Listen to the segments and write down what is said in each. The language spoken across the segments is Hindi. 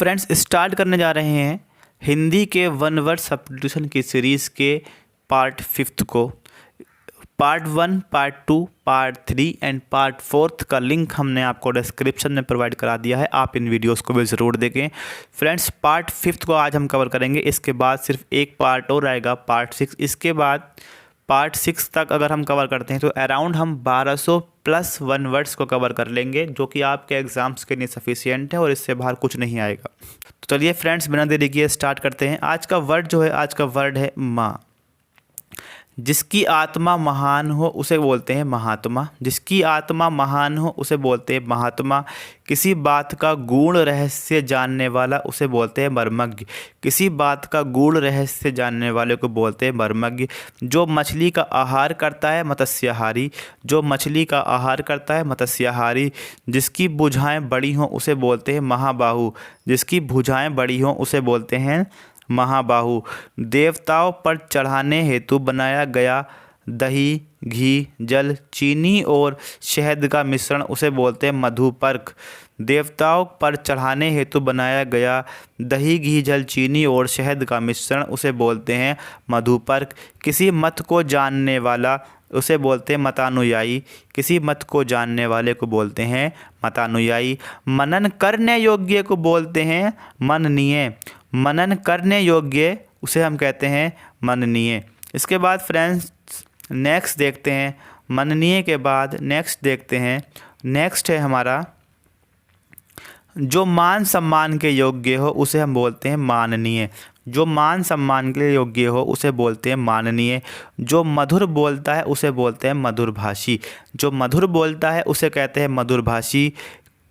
फ्रेंड्स स्टार्ट करने जा रहे हैं हिंदी के वन वर्ड सब्स्टिट्यूशन की सीरीज़ के पार्ट 5 को। Part 1, part 2, part 3 and part 4 का लिंक हमने आपको डिस्क्रिप्शन में प्रोवाइड करा दिया है। आप इन वीडियोस को भी ज़रूर देखें। फ्रेंड्स पार्ट 5 को आज हम कवर करेंगे। इसके बाद सिर्फ एक पार्ट और आएगा, पार्ट 6। इसके बाद पार्ट 6 तक अगर हम कवर करते हैं तो अराउंड हम 1200 प्लस वन वर्ड्स को कवर कर लेंगे, जो कि आपके एग्ज़ाम्स के लिए सफिशिएंट है और इससे बाहर कुछ नहीं आएगा। तो चलिए फ्रेंड्स बिना देरी किए स्टार्ट करते हैं। आज का वर्ड है माँ। जिसकी आत्मा महान हो उसे बोलते हैं महात्मा। जिसकी आत्मा महान हो उसे बोलते हैं महात्मा। किसी बात का गूढ़ रहस्य जानने वाला उसे बोलते हैं मर्मज्ञ। किसी बात का गूढ़ रहस्य जानने वाले को बोलते हैं मर्मज्ञ। जो मछली का आहार करता है मत्स्याहारी। जो मछली का आहार करता है मत्स्याहारी। जिसकी भुजाएं बड़ी हों उसे बोलते हैं महाबाहु। जिसकी भुजाएं बड़ी हों उसे बोलते हैं महाबाहु। देवताओं पर चढ़ाने हेतु बनाया गया दही, घी, जल, चीनी और शहद का मिश्रण उसे बोलते हैं मधुपर्क। देवताओं पर चढ़ाने हेतु बनाया गया दही, घी, जल, चीनी और शहद का मिश्रण उसे बोलते हैं मधुपर्क। किसी मत को जानने वाला उसे बोलते हैं मतानुयायी। किसी मत को जानने वाले को बोलते हैं मतानुयायी। मनन करने योग्य को बोलते हैं मननीय। मनन करने योग्य उसे हम कहते हैं मननीय। इसके बाद फ्रेंड्स नेक्स्ट देखते हैं। मननीय के बाद नेक्स्ट देखते हैं। नेक्स्ट है हमारा जो मान सम्मान के योग्य हो उसे हम बोलते हैं माननीय। जो मान सम्मान के योग्य हो उसे बोलते हैं माननीय। जो मधुर बोलता है उसे बोलते हैं मधुरभाषी। जो मधुर बोलता है उसे कहते हैं मधुरभाषी।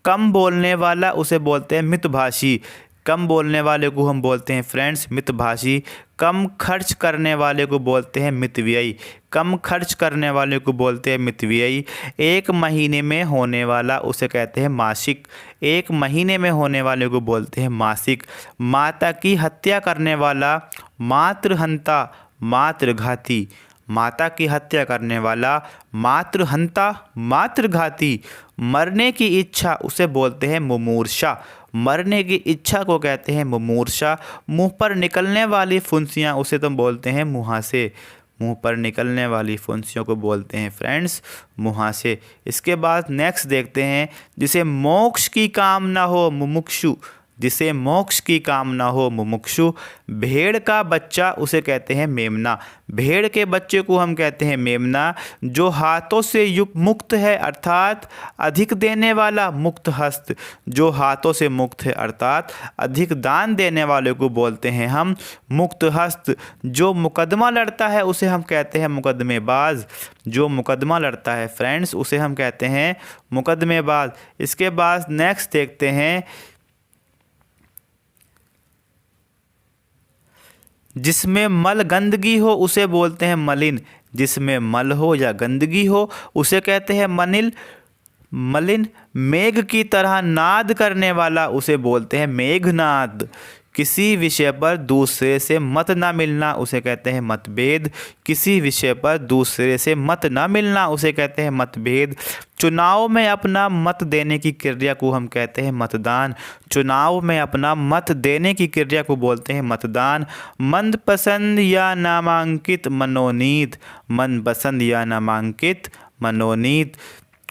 कम बोलने वाला उसे बोलते हैं मितभाषी। कम बोलने वाले को हम बोलते हैं फ्रेंड्स मितभाषी। कम खर्च करने वाले को बोलते हैं मितव्ययी। कम खर्च करने वाले को बोलते हैं मितव्ययी। एक महीने में होने वाला उसे कहते हैं मासिक। एक महीने में होने वाले को बोलते हैं मासिक। माता की हत्या करने वाला मातृहंता मातृघाती। माता की हत्या करने वाला मातृहंता मातृघाती। मरने की इच्छा उसे बोलते हैं मुमूर्षा। मरने की इच्छा को कहते हैं मुमूर्षा। मुंह पर निकलने वाली फुंसियाँ उसे तो बोलते हैं मुहासे। मुंह पर निकलने वाली फुंसियों को बोलते हैं फ्रेंड्स मुहासे। इसके बाद नेक्स्ट देखते हैं जिसे मोक्ष की कामना हो मुमुक्षु। जिसे मोक्ष की कामना हो मुमुक्षु। भेड़ का बच्चा उसे कहते हैं मेमना। भेड़ के बच्चे को हम कहते हैं मेमना। जो हाथों से युक्त मुक्त है अर्थात अधिक देने वाला मुक्त हस्त। जो हाथों से मुक्त है अर्थात अधिक दान देने वाले को बोलते हैं हम मुक्त हस्त। जो मुकदमा लड़ता है उसे हम कहते हैं मुकदमेबाज। जो मुकदमा लड़ता है फ्रेंड्स उसे हम कहते हैं मुकदमेबाज। इसके बाद नेक्स्ट देखते हैं जिसमें मल गंदगी हो उसे बोलते हैं मलिन। जिसमें मल हो या गंदगी हो उसे कहते हैं मलिन। मेघ की तरह नाद करने वाला उसे बोलते हैं मेघनाद। किसी विषय पर दूसरे से मत ना मिलना उसे कहते हैं मतभेद। किसी विषय पर दूसरे से मत ना मिलना उसे कहते हैं मतभेद। चुनाव में अपना मत देने की क्रिया को हम कहते हैं मतदान। चुनाव में अपना मत देने की क्रिया को बोलते हैं मतदान। मनपसंद या नामांकित मनोनीत। मनपसंद या नामांकित मनोनीत।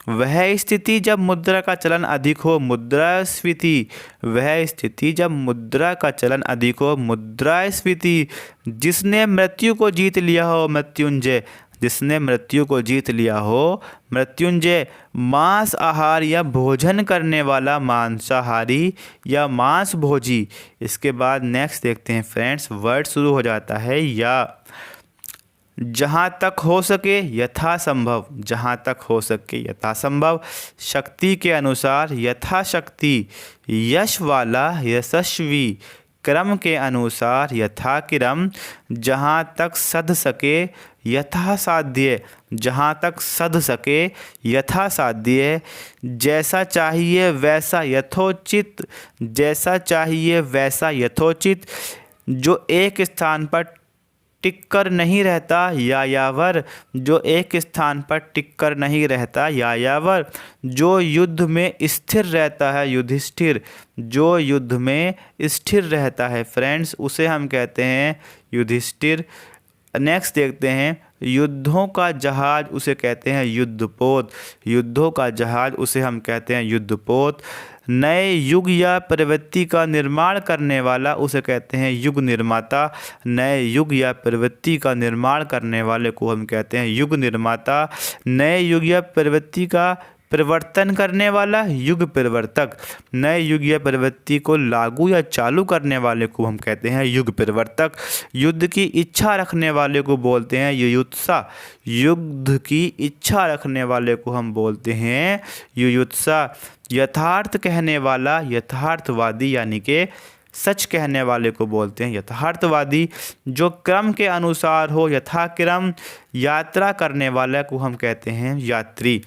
वह स्थिति जब मुद्रा का चलन अधिक हो मुद्रास्फीति। वह स्थिति जब मुद्रा का चलन अधिक हो मुद्रास्फीति। जिसने मृत्यु को जीत लिया हो मृत्युंजय। जिसने मृत्यु को जीत लिया हो मृत्युंजय। मांस आहार या भोजन करने वाला मांसाहारी या मांस भोजी। इसके बाद नेक्स्ट देखते हैं फ्रेंड्स वर्ड शुरू हो जाता है या। जहाँ तक हो सके यथासंभव। जहाँ तक हो सके यथासंभव। शक्ति के अनुसार यथाशक्ति। यश वाला यशस्वी। क्रम के अनुसार यथाक्रम। जहाँ तक सध सके यथासाध्य। जहाँ तक सध सके यथासाध्य। जैसा चाहिए वैसा यथोचित। जैसा चाहिए वैसा यथोचित। जो एक स्थान पर टिक कर नहीं रहता यायावर, जो एक स्थान पर टिक कर नहीं रहता यायावर। जो युद्ध में स्थिर रहता है युधिष्ठिर, जो युद्ध में स्थिर रहता है फ्रेंड्स उसे हम कहते हैं युधिष्ठिर। नेक्स्ट देखते हैं, युद्धों का जहाज उसे कहते हैं युद्धपोत, युद्धों का जहाज उसे हम कहते हैं युद्धपोत। नए युग या प्रवृत्ति का निर्माण करने वाला उसे कहते हैं युग निर्माता, नए युग या प्रवृत्ति का निर्माण करने वाले को हम कहते हैं युग निर्माता। नए युग या प्रवृत्ति का परिवर्तन करने वाला युग परिवर्तक, नए युग या प्रवृत्ति को लागू या चालू करने वाले को हम कहते हैं युग परिवर्तक। युद्ध की इच्छा रखने वाले को बोलते हैं युयुत्सा, युद्ध की इच्छा रखने वाले को हम बोलते हैं युयुत्सा। यथार्थ कहने वाला यथार्थवादी, यानी कि सच कहने वाले को बोलते हैं यथार्थवादी। जो क्रम के अनुसार हो यथाक्रम यात्रा करने वाले को हम कहते हैं यात्री।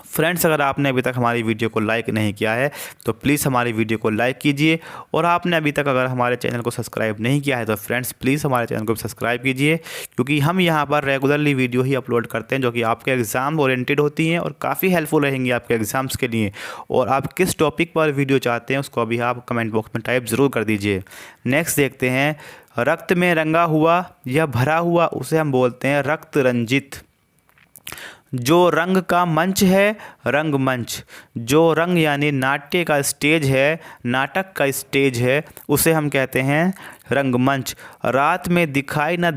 फ्रेंड्स, अगर आपने अभी तक हमारी वीडियो को लाइक नहीं किया है तो प्लीज़ हमारी वीडियो को लाइक कीजिए, और आपने अभी तक अगर हमारे चैनल को सब्सक्राइब नहीं किया है तो फ्रेंड्स प्लीज़ हमारे चैनल को सब्सक्राइब कीजिए, क्योंकि हम यहाँ पर रेगुलरली वीडियो ही अपलोड करते हैं जो कि आपके एग्ज़ाम ओरिएंटेड होती हैं और काफ़ी हेल्पफुल रहेंगी आपके एग्ज़ाम्स के लिए। और आप किस टॉपिक पर वीडियो चाहते हैं उसको अभी आप कमेंट बॉक्स में टाइप ज़रूर कर दीजिए। नेक्स्ट देखते हैं, रक्त में रंगा हुआ या भरा हुआ उसे हम बोलते हैं रक्त रंजित। जो रंग का मंच है रंगमंच, जो रंग यानी नाट्य का स्टेज है, नाटक का स्टेज है उसे हम कहते हैं रंगमंच। रात में दिखाई न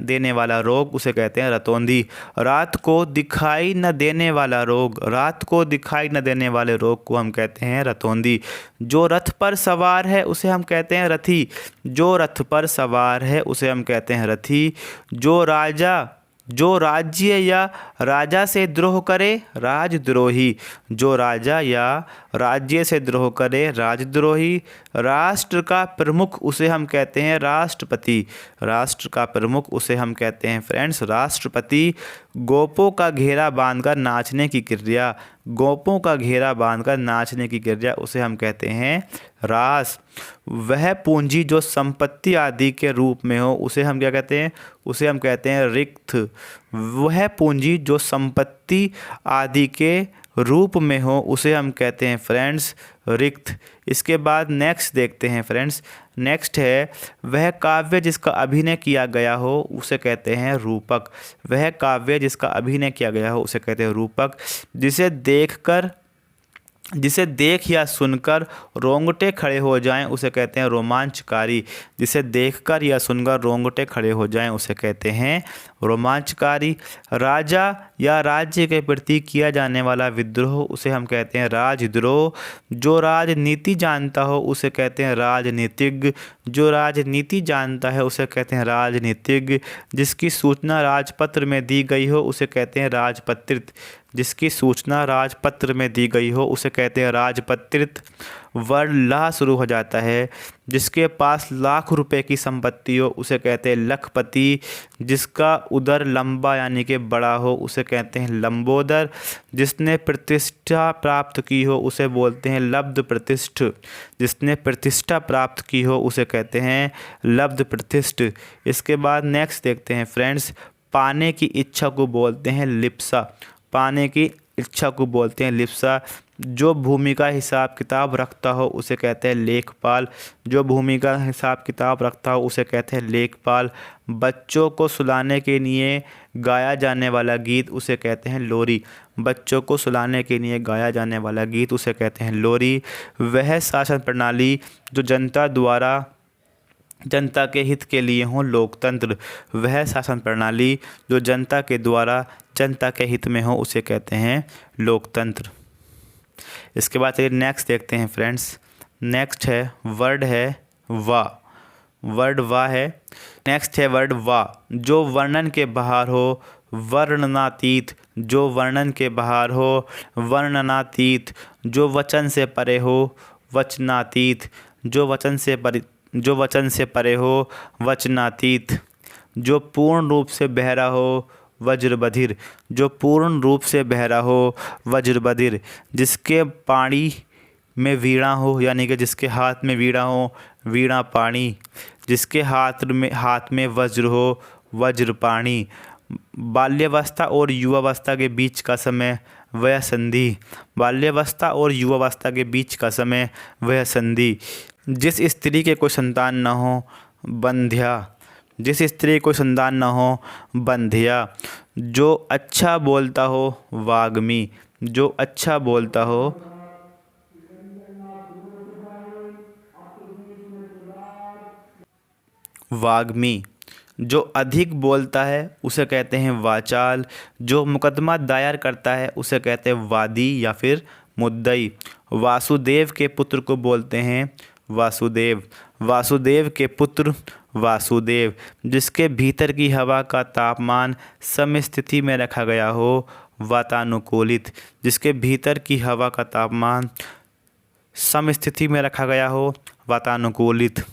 देने वाला रोग उसे कहते हैं रतौंधी, रात को दिखाई न देने वाला रोग, रात को दिखाई न देने वाले रोग को हम कहते हैं रतौंधी। जो रथ पर सवार है उसे हम कहते हैं रथी, जो रथ पर सवार है उसे हम कहते हैं रथी। जो राज्य या राजा से द्रोह करे राजद्रोही, जो राजा या राज्य से द्रोह करे राजद्रोही। राष्ट्र का प्रमुख उसे हम कहते हैं राष्ट्रपति, राष्ट्र का प्रमुख उसे हम कहते हैं फ्रेंड्स राष्ट्रपति। गोपों का घेरा बांधकर नाचने की क्रिया, गोपों का घेरा बांधकर नाचने की क्रिया उसे हम कहते हैं रास। वह पूंजी जो संपत्ति आदि के रूप में हो उसे हम क्या कहते हैं, उसे हम कहते हैं रिक्त। वह पूंजी जो संपत्ति आदि के रूप में हो उसे हम कहते हैं फ्रेंड्स रिक्त। इसके बाद नेक्स्ट देखते हैं फ्रेंड्स, नेक्स्ट है, वह काव्य जिसका अभिनय किया गया हो उसे कहते हैं रूपक, वह काव्य जिसका अभिनय किया गया हो उसे कहते हैं रूपक। जिसे देख या सुनकर रोंगटे खड़े हो जाएं उसे कहते हैं रोमांचकारी, जिसे देखकर या सुनकर रोंगटे खड़े हो जाएं उसे कहते हैं रोमांचकारी। राजा या राज्य के प्रति किया जाने वाला विद्रोह उसे हम कहते हैं राजद्रोह। जो राजनीति जानता हो उसे कहते हैं राजनीतिज्ञ, जो राजनीति जानता है उसे कहते हैं राजनीतिज्ञ। जिसकी सूचना राजपत्र में दी गई हो उसे कहते हैं राजपत्रित, जिसकी सूचना राजपत्र में दी गई हो उसे कहते हैं राजपत्रित। वर्ण ला शुरू हो जाता है, जिसके पास लाख रुपए की संपत्ति हो उसे कहते हैं लखपति। जिसका उदर लंबा यानी कि बड़ा हो उसे कहते हैं लंबोदर। जिसने प्रतिष्ठा प्राप्त की हो उसे बोलते हैं लब्ध प्रतिष्ठ, जिसने प्रतिष्ठा प्राप्त की हो उसे कहते हैं लब्ध प्रतिष्ठ। इसके बाद नेक्स्ट देखते हैं फ्रेंड्स, पाने की इच्छा को बोलते हैं लिप्सा, पाने की इच्छा को बोलते हैं लिप्सा। जो भूमि का हिसाब किताब रखता हो उसे कहते हैं लेखपाल, जो भूमि का हिसाब किताब रखता हो उसे कहते हैं लेखपाल। बच्चों को सुलाने के लिए गाया जाने वाला गीत उसे कहते हैं लोरी, बच्चों को सुलाने के लिए गाया जाने वाला गीत उसे कहते हैं लोरी। वह शासन प्रणाली जो जनता द्वारा जनता के हित के लिए हो लोकतंत्र, वह शासन प्रणाली जो जनता के द्वारा जनता के हित में हो उसे कहते हैं लोकतंत्र। इसके बाद चलिए नेक्स्ट देखते हैं फ्रेंड्स, नेक्स्ट है वर्ड है वा, वर्ड वा है। नेक्स्ट है वर्ड वा, जो वर्णन के बाहर हो वर्णनातीत, जो वर्णन के बाहर हो वर्णनातीत। जो वचन से परे हो वचनातीत, जो वचन से परे हो वचनातीत। जो पूर्ण रूप से बहरा हो वज्रबधिर, जो पूर्ण रूप से बहरा हो वज्रबधिर। जिसके पाणी में वीणा हो यानी कि जिसके हाथ में वीणा हो वीणा पाणी, जिसके हाथ में वज्र हो, वज्रपाणी। बाल्यावस्था और युवावस्था के बीच का समय, वह संधि। बाल्यावस्था और युवावस्था के बीच का समय, वह संधि। जिस स्त्री के कोई संतान न हो, बंध्या। जिस स्त्री कोई संतान न हो, बंध्या। जो अच्छा बोलता हो, वाग्मी। जो अच्छा बोलता हो, वाग्मी। जो अधिक बोलता है उसे कहते हैं वाचाल। जो मुकदमा दायर करता है उसे कहते हैं वादी या फिर मुद्दई। वासुदेव के पुत्र को बोलते हैं वासुदेव। वासुदेव के पुत्र, वासुदेव। जिसके भीतर की हवा का तापमान समस्थिति में रखा गया हो, वातानुकूलित। जिसके भीतर की हवा का तापमान समस्थिति में रखा गया हो, वातानुकूलित।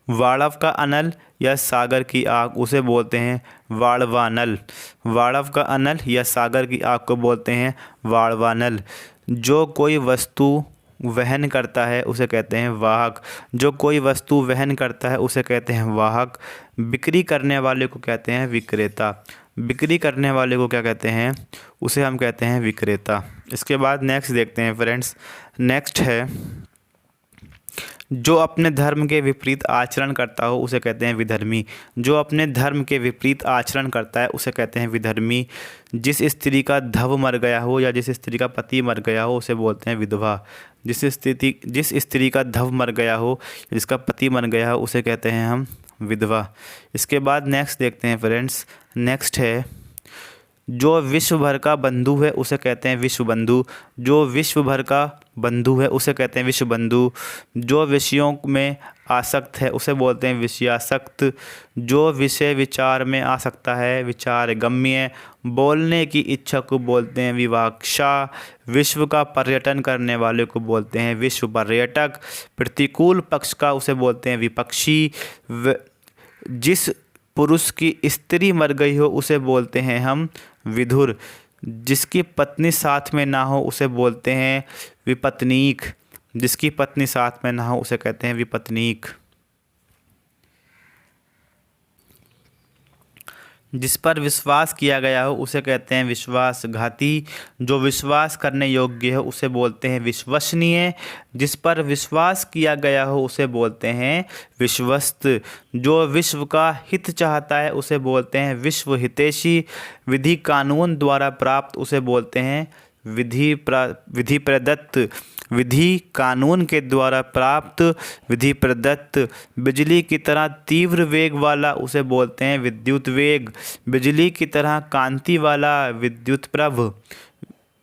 वाड़व का अनल या सागर की आग उसे बोलते हैं वाड़वानल। वाड़व का अनल या सागर की आग को बोलते हैं वाड़वानल। जो कोई वस्तु वहन करता है उसे कहते हैं वाहक। जो कोई वस्तु वहन करता है उसे कहते हैं वाहक। बिक्री करने वाले को कहते हैं विक्रेता। बिक्री करने वाले को क्या कहते हैं, उसे हम कहते हैं विक्रेता। इसके बाद नेक्स्ट देखते हैं फ्रेंड्स। नेक्स्ट है, जो अपने धर्म के विपरीत आचरण करता हो उसे कहते हैं विधर्मी। जो अपने धर्म के विपरीत आचरण करता है उसे कहते हैं विधर्मी। जिस स्त्री का धव मर गया हो या जिस स्त्री का पति मर गया हो उसे बोलते हैं विधवा। जिस स्त्री का धव मर गया हो, जिसका पति मर गया हो, उसे कहते हैं हम विधवा। इसके बाद नेक्स्ट देखते हैं फ्रेंड्स। नेक्स्ट है, जो विश्व भर का बंधु है उसे कहते हैं विश्व बंधु। जो विश्व भर का बंधु है उसे कहते हैं विश्व बंधु। जो विषयों में आसक्त है उसे बोलते हैं विषयासक्त। जो विषय विचार में आ सकता है, विचार गम्य। बोलने की इच्छा को बोलते हैं विवाक्षा। विश्व का पर्यटन करने वाले को बोलते हैं विश्व पर्यटक। प्रतिकूल पक्ष का उसे बोलते हैं विपक्षी। जिस पुरुष की स्त्री मर गई हो उसे बोलते हैं हम विधुर। जिसकी पत्नी साथ में ना हो उसे बोलते हैं विपत्नीक। जिसकी पत्नी साथ में ना हो उसे कहते हैं विपत्नीक। जिस पर विश्वास किया गया हो उसे कहते हैं विश्वासघाती। जो विश्वास करने योग्य हो उसे बोलते हैं विश्वसनीय। जिस पर विश्वास किया गया हो उसे बोलते हैं विश्वस्त। जो विश्व का हित चाहता है उसे बोलते हैं विश्व हितैषी। विधि कानून द्वारा प्राप्त उसे बोलते हैं विधि प्रदत्त। विधि कानून के द्वारा प्राप्त, विधि प्रदत्त। बिजली की तरह तीव्र वेग वाला उसे बोलते हैं विद्युत वेग। बिजली की तरह कांति वाला, विद्युत प्रभ।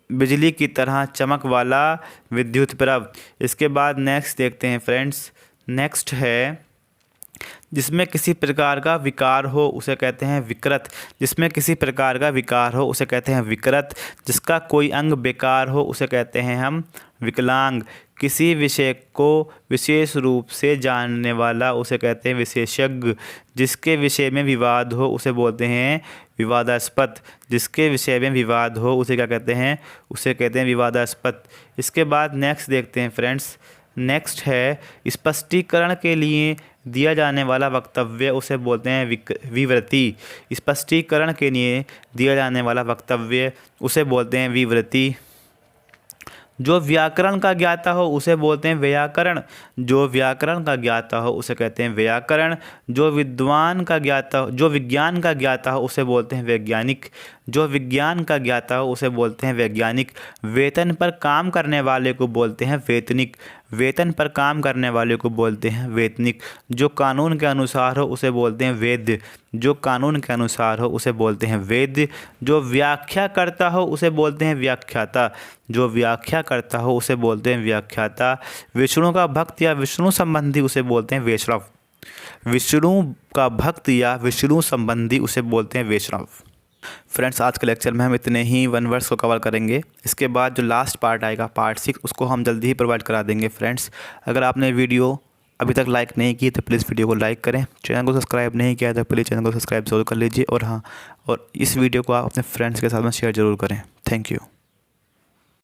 बिजली की तरह चमक वाला, विद्युत प्रभ। इसके बाद नेक्स्ट देखते हैं फ्रेंड्स। नेक्स्ट है, जिसमें किसी प्रकार का विकार हो उसे कहते हैं विकृत। जिसमें किसी प्रकार का विकार हो उसे कहते हैं विकृत। जिसका कोई अंग बेकार हो उसे कहते हैं हम विकलांग। किसी विषय को विशेष रूप से जानने वाला उसे कहते हैं विशेषज्ञ। जिसके विषय में विवाद हो उसे बोलते हैं विवादास्पद। जिसके विषय में विवाद हो उसे क्या कहते हैं, उसे कहते हैं विवादास्पद। इसके बाद नेक्स्ट देखते हैं फ्रेंड्स। नेक्स्ट है, स्पष्टीकरण के लिए दिया जाने वाला वक्तव्य उसे बोलते हैं विवृति। स्पष्टीकरण के लिए दिया जाने वाला वक्तव्य उसे बोलते हैं विवृति। जो व्याकरण का ज्ञाता हो उसे बोलते हैं व्याकरण। जो व्याकरण का ज्ञाता हो उसे कहते हैं व्याकरण। जो विज्ञान का ज्ञाता हो उसे बोलते हैं वैज्ञानिक। जो विज्ञान का ज्ञाता हो उसे बोलते हैं वैज्ञानिक। वेतन पर काम करने वाले को बोलते हैं वेतनिक। वेतन पर काम करने वाले को बोलते हैं वेतनिक। जो कानून के अनुसार हो उसे बोलते हैं वेद्य। जो कानून के अनुसार हो उसे बोलते हैं वेद्य। जो व्याख्या करता हो उसे बोलते हैं व्याख्याता। जो व्याख्या करता हो उसे बोलते हैं व्याख्याता। विष्णु का भक्त या विष्णु संबंधी उसे बोलते हैं वैष्णव। विष्णु का भक्त या विष्णु संबंधी उसे बोलते हैं वैष्णव। फ्रेंड्स, आज के लेक्चर में हम इतने ही 1 वर्ड्स को कवर करेंगे। इसके बाद जो लास्ट पार्ट आएगा, पार्ट 6, उसको हम जल्दी ही प्रोवाइड करा देंगे। फ्रेंड्स, अगर आपने वीडियो अभी तक लाइक नहीं की तो प्लीज़ वीडियो को लाइक करें। चैनल को सब्सक्राइब नहीं किया तो प्लीज़ चैनल को सब्सक्राइब जरूर कर लीजिए। और हाँ, और इस वीडियो को आप अपने फ्रेंड्स के साथ में शेयर ज़रूर करें। Thank you.